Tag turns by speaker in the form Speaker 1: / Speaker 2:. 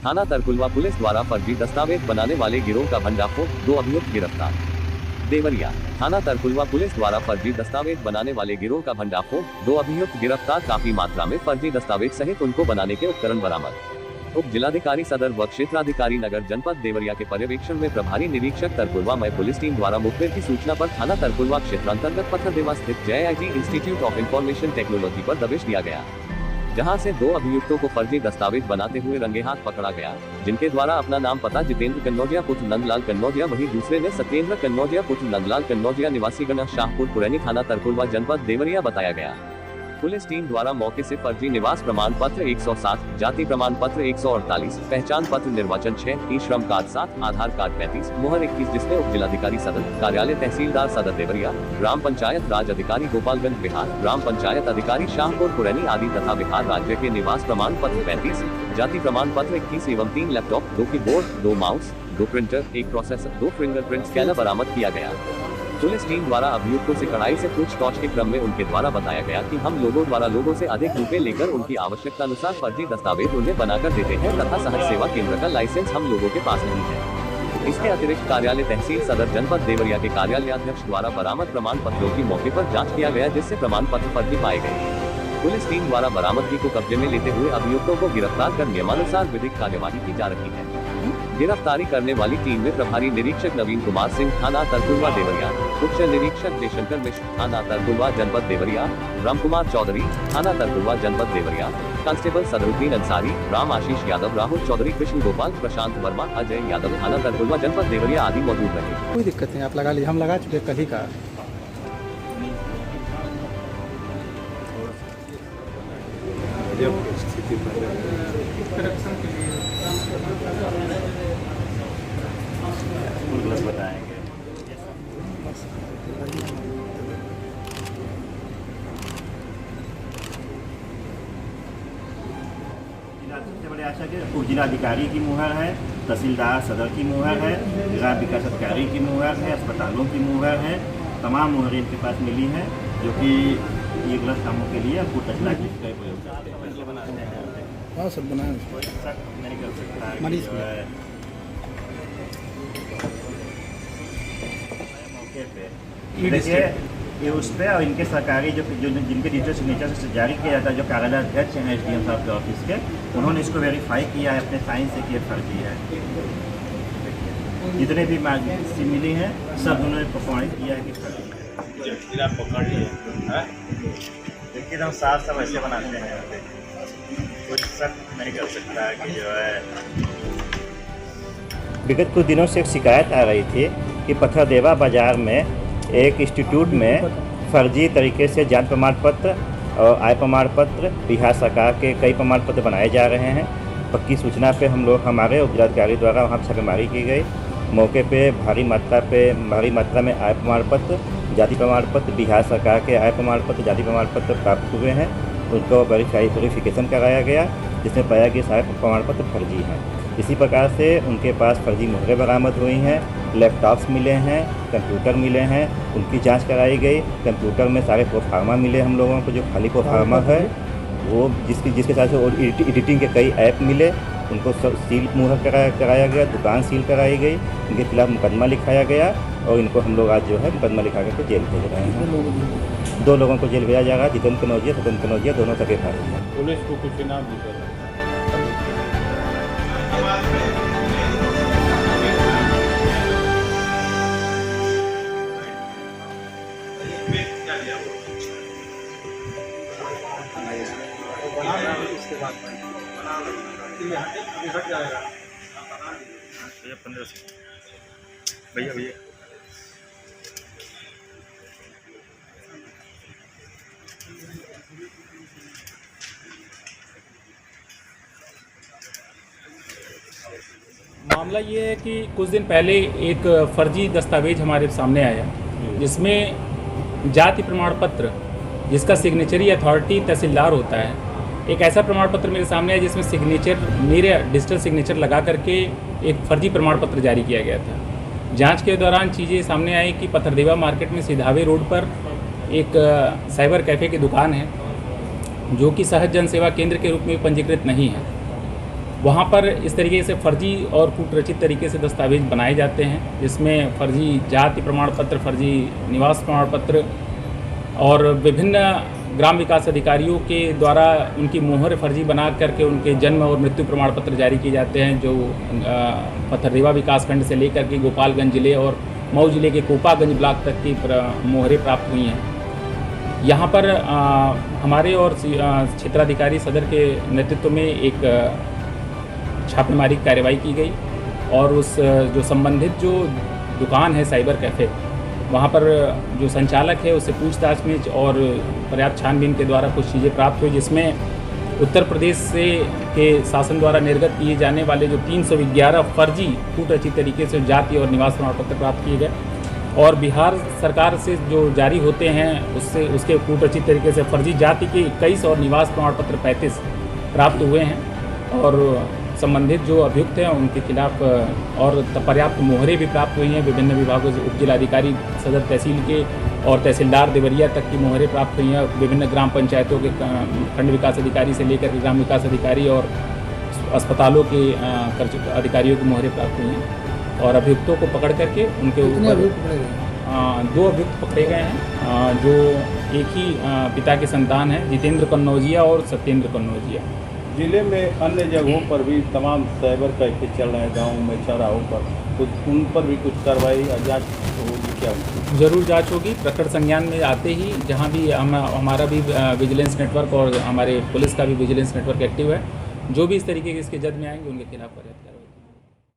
Speaker 1: थाना तरकुलवा पुलिस द्वारा फर्जी दस्तावेज बनाने वाले गिरोह का भंडाफोड़, 2 अभियुक्त गिरफ्तार। देवरिया थाना तरकुलवा पुलिस द्वारा फर्जी दस्तावेज बनाने वाले गिरोह का भंडाफोड़, 2 अभियुक्त गिरफ्तार। काफी मात्रा में फर्जी दस्तावेज सहित उनको बनाने के उपकरण बरामद। उप जिलाधिकारी सदर व क्षेत्राधिकारी नगर जनपद देवरिया के पर्यवेक्षण में प्रभारी निरीक्षक तरकुलवा में पुलिस टीम द्वारा मुखबिर की सूचना पर थाना तरकुलवा क्षेत्र अंतर्गत पथरदेवा स्थित JIT institute of information technology पर दबिश दिया गया, जहां से 2 अभियुक्तों को फर्जी दस्तावेज बनाते हुए रंगे हाथ पकड़ा गया, जिनके द्वारा अपना नाम पता जितेंद्र कन्नौजिया पुत्र नंदलाल कन्नौजिया, वहीं दूसरे ने सत्येंद्र कन्नौजिया पुत्र नंदलाल कन्नौजिया निवासी गणा शाहपुर पुरैनी थाना तरकुलवा जनपद देवरिया बताया गया। पुलिस टीम द्वारा मौके से फर्जी निवास प्रमाण पत्र 107, जाति प्रमाण पत्र 148, पहचान पत्र निर्वाचन 6, ई श्रम कार्ड 7, आधार कार्ड 35, मुहर 21, जिसमें उप जिलाधिकारी सदर कार्यालय तहसीलदार सदर देवरिया, ग्राम पंचायत राज अधिकारी गोपालगंज बिहार, ग्राम पंचायत अधिकारी शाहपुर पुरैनी आदि तथा बिहार राज्य के निवास प्रमाण पत्र 35, जाति प्रमाण पत्र 21 एवं 3 laptop, 2 keyboard, 2 mouse, 2 printer, 1 processor, 2 fingerprint scanner बरामद किया गया। पुलिस टीम द्वारा अभियुक्तों से कड़ाई से पूछताछ के क्रम में उनके द्वारा बताया गया कि हम लोगों द्वारा लोगों से अधिक रुपए लेकर उनकी आवश्यकता अनुसार फर्जी दस्तावेज उन्हें बनाकर देते हैं तथा सहज सेवा केंद्र का लाइसेंस हम लोगों के पास नहीं है। इसके अतिरिक्त कार्यालय तहसील सदर जनपद देवरिया के कार्यालयाध्यक्ष द्वारा बरामद प्रमाण पत्रों की मौके पर जाँच किया गया, जिससे प्रमाण पत्र फर्जी पाए गए। पुलिस टीम द्वारा बरामदगी को कब्जे में लेते हुए अभियुक्तों को गिरफ्तार कर नियमानुसार विधिक कार्यवाही की जा रही है। गिरफ्तारी करने वाली टीम में प्रभारी निरीक्षक नवीन कुमार सिंह थाना तरकुलवा देवरिया, उच्च निरीक्षक जयशंकर मिश्र थाना तरकुलवा जनपद देवरिया, राम कुमार चौधरी थाना तरकुलवा जनपद देवरिया, कांस्टेबल सदरुद्दीन अंसारी, राम आशीष यादव, राहुल चौधरी, कृष्ण गोपाल, प्रशांत वर्मा, अजय यादव थाना तरकुलवा जनपद देवरिया आदि मौजूद रहे।
Speaker 2: कोई दिक्कत नहीं, आप लगा लीजिए, हम लगा चुके कल ही का।
Speaker 3: बताएंगे सबसे बड़ी आशा के उप जिलाधिकारी की मुहर है, तहसीलदार सदर की मुहर है, ग्राम विकास अधिकारी की मुहर है, अस्पतालों की मुहर है, तमाम मुहरें इनके पास मिली हैं, जो कि ये गलत कामों के लिए आपको टचला की प्रयोग करते हैं।
Speaker 2: हाँ सब बनाए
Speaker 3: नहीं कर सकता है मौके पे देखिए ये उस पर और इनके सरकारी जो जिनके डिजिटल सिग्नेचर से जारी किया जाता है, जो कार्यालय अध्यक्ष हैं SDM साहब के ऑफिस के, उन्होंने इसको वेरीफाई किया है अपने साइन से कि ये फर्जी है। जितने भी मार्जिन मिली हैं सब उन्होंने प्रमाणित किया है कि फर्जी है। पकड़ लिए देखिए हम साफ सब ऐसे बनाते हैं, कुछ शक नहीं कर सकता है कि जो है। विगत कुछ दिनों से एक शिकायत आ रही थी कि पथरदेवा बाज़ार में एक इंस्टीट्यूट में फर्जी तरीके से जाति प्रमाण पत्र और आय प्रमाण पत्र, बिहार सरकार के कई प्रमाण पत्र बनाए जा रहे हैं। पक्की सूचना पे हमारे उप जिलाधिकारी द्वारा वहाँ छापेमारी की गई। मौके पे भारी मात्रा में आय प्रमाण पत्र, जाति प्रमाण पत्र, बिहार सरकार के आय प्रमाण पत्र, जाति प्रमाण पत्र प्राप्त हुए हैं। उनको वेरिफिकेशन कराया गया, जिसमें पाया कि सारे प्रमाण पत्र फर्जी हैं। इसी प्रकार से उनके पास फर्जी मुहरें बरामद हुई हैं, लैपटॉप्स मिले हैं, कंप्यूटर मिले हैं, उनकी जांच कराई गई। कंप्यूटर में सारे प्रोफार्मा मिले हम लोगों को, जो खाली प्रोफार्मा है वो जिसके साथ से एडिटिंग के कई ऐप मिले, उनको सब सील मुहर कराया गया, दुकान सील कराई गई, इनके खिलाफ मुकदमा लिखाया गया और इनको हम लोग आज जो है मुकदमा लिखा करके जेल भेज रहे हैं। 2 लोगों को जेल भेजा जा रहा है, जितेंद्र कन्नौजिया, सत्येंद्र कन्नौजिया, दोनों सगे भाई हैं।
Speaker 4: पुलिस को कुछ इनाम भी कर
Speaker 2: इसके बाद
Speaker 3: भैया
Speaker 4: मामला ये है कि कुछ दिन पहले एक फर्जी दस्तावेज हमारे सामने आया, जिसमें जाति प्रमाण पत्र जिसका सिग्नेचरी अथॉरिटी तहसीलदार होता है, एक ऐसा प्रमाण पत्र मेरे सामने आया जिसमें सिग्नेचर मेरे डिजिटल सिग्नेचर लगा करके एक फर्जी प्रमाण पत्र जारी किया गया था। जांच के दौरान चीज़ें सामने आई कि पथरदेवा मार्केट में सिधावे रोड पर एक साइबर कैफ़े की दुकान है, जो कि सहज जन सेवा केंद्र के रूप में पंजीकृत नहीं है। वहाँ पर इस तरीके से फर्जी और कूटरचित तरीके से दस्तावेज बनाए जाते हैं, जिसमें फर्जी जाति प्रमाण पत्र, फर्जी निवास प्रमाण पत्र और विभिन्न ग्राम विकास अधिकारियों के द्वारा उनकी मोहर फर्जी बना करके उनके जन्म और मृत्यु प्रमाण पत्र जारी किए जाते हैं, जो पथरदेवा विकासखंड से लेकर के गोपालगंज जिले और मऊ जिले के कोपागंज ब्लॉक तक की मोहरें प्राप्त हुई हैं। यहाँ पर हमारे और क्षेत्राधिकारी सदर के नेतृत्व में एक छापेमारी कार्रवाई की गई और उस जो संबंधित जो दुकान है साइबर कैफ़े, वहाँ पर जो संचालक है उससे पूछताछ में और पर्याप्त छानबीन के द्वारा कुछ चीज़ें प्राप्त हुई, जिसमें उत्तर प्रदेश से के शासन द्वारा निर्गत किए जाने वाले जो 311 फर्जी कूटरचित तरीके से जाति और निवास प्रमाण पत्र प्राप्त किए गए और बिहार सरकार से जो जारी होते हैं उसके कूटरचित तरीके से फर्जी जाति के 21 और निवास प्रमाण पत्र 35 प्राप्त हुए हैं और संबंधित जो अभियुक्त हैं उनके खिलाफ और पर्याप्त मोहरें भी प्राप्त हुई हैं। विभिन्न विभागों से उप जिलाधिकारी सदर तहसील के और तहसीलदार देवरिया तक की मोहरें प्राप्त हुई हैं। विभिन्न ग्राम पंचायतों के खंड विकास अधिकारी से लेकर के ग्राम विकास अधिकारी और अस्पतालों के अधिकारियों की मोहरें प्राप्त हुई हैं और अभियुक्तों को पकड़ करके उनके ऊपर 2 अभियुक्त पकड़े गए हैं, जो एक ही पिता के संतान हैं, जितेंद्र कन्नौजिया और सत्येंद्र कन्नौजिया।
Speaker 5: जिले में अन्य जगहों पर भी तमाम साइबर कैफे चल रहे हैं, गाँव में चौराहों पर, तो उन पर भी कुछ कार्रवाई या जाँच होगी क्या?
Speaker 4: जरूर जांच होगी। प्रकरण संज्ञान में आते ही जहां भी हमारा भी विजिलेंस नेटवर्क और हमारे पुलिस का भी विजिलेंस नेटवर्क एक्टिव है, जो भी इस तरीके के इसके जद में आएंगे उनके खिलाफ कार्रवाई